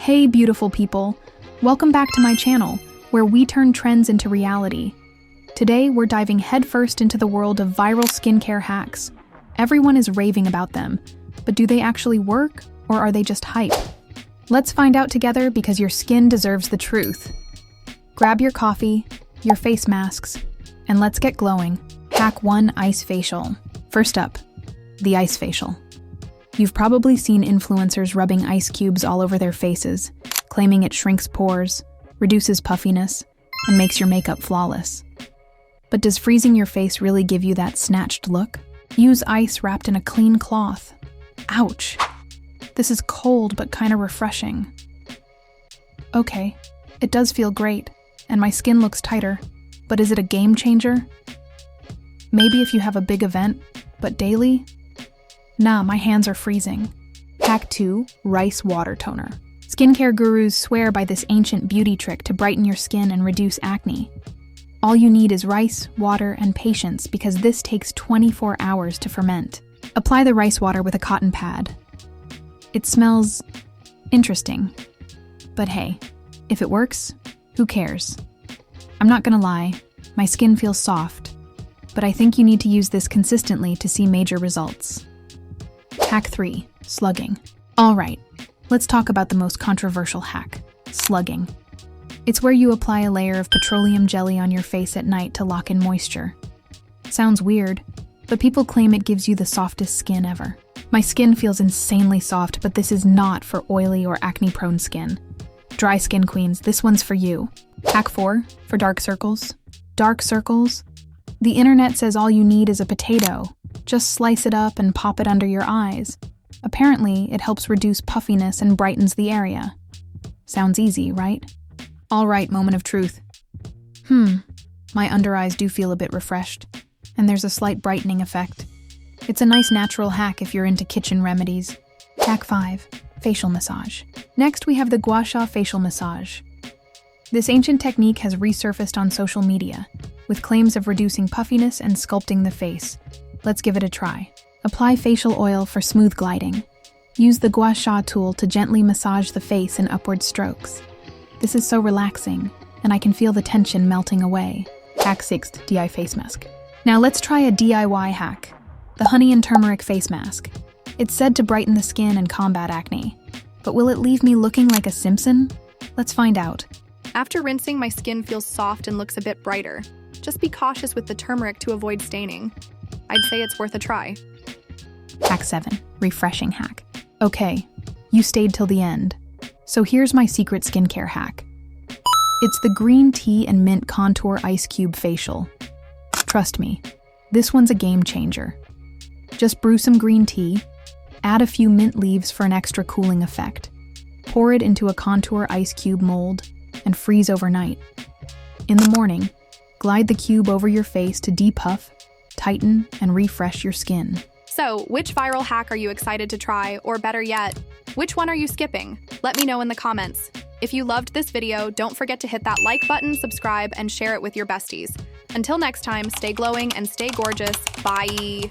Hey beautiful people, welcome back to my channel, where we turn trends into reality. Today we're diving headfirst into the world of viral skincare hacks. Everyone is raving about them, but do they actually work, or are they just hype? Let's find out together because your skin deserves the truth. Grab your coffee, your face masks, and let's get glowing. Hack 1: Ice Facial. First up, the ice facial. You've probably seen influencers rubbing ice cubes all over their faces, claiming it shrinks pores, reduces puffiness, and makes your makeup flawless. But does freezing your face really give you that snatched look? Use ice wrapped in a clean cloth. Ouch! This is cold but kinda refreshing. Okay, it does feel great, and my skin looks tighter, but is it a game changer? Maybe if you have a big event, but daily? Nah, my hands are freezing. Hack 2: Rice Water Toner. Skincare gurus swear by this ancient beauty trick to brighten your skin and reduce acne. All you need is rice, water, and patience because this takes 24 hours to ferment. Apply the rice water with a cotton pad. It smells interesting. But hey, if it works, who cares? I'm not gonna lie, my skin feels soft, but I think you need to use this consistently to see major results. Hack 3: Slugging. Alright, let's talk about the most controversial hack: slugging. It's where you apply a layer of petroleum jelly on your face at night to lock in moisture. Sounds weird, but people claim it gives you the softest skin ever. My skin feels insanely soft, but this is not for oily or acne-prone skin. Dry skin queens, this one's for you. Hack 4: For dark circles. Dark circles? The internet says all you need is a potato. Just slice it up and pop it under your eyes. Apparently, it helps reduce puffiness and brightens the area. Sounds easy, right? Alright, moment of truth. My under eyes do feel a bit refreshed, and there's a slight brightening effect. It's a nice natural hack if you're into kitchen remedies. Hack 5: Facial massage. Next, we have the Gua Sha facial massage. This ancient technique has resurfaced on social media, with claims of reducing puffiness and sculpting the face. Let's give it a try. Apply facial oil for smooth gliding. Use the Gua Sha tool to gently massage the face in upward strokes. This is so relaxing, and I can feel the tension melting away. Hack 6: DIY face mask. Now let's try a DIY hack: the honey and turmeric face mask. It's said to brighten the skin and combat acne. But will it leave me looking like a Simpson? Let's find out. After rinsing, my skin feels soft and looks a bit brighter. Just be cautious with the turmeric to avoid staining. I'd say it's worth a try. Hack 7: Refreshing hack. Okay, you stayed till the end. So here's my secret skincare hack. It's the green tea and mint contour ice cube facial. Trust me, this one's a game changer. Just brew some green tea, add a few mint leaves for an extra cooling effect, pour it into a contour ice cube mold, and freeze overnight. In the morning, glide the cube over your face to depuff, tighten, and refresh your skin. So, which viral hack are you excited to try, or better yet, which one are you skipping? Let me know in the comments. If you loved this video, don't forget to hit that like button, subscribe, and share it with your besties. Until next time, stay glowing and stay gorgeous. Bye!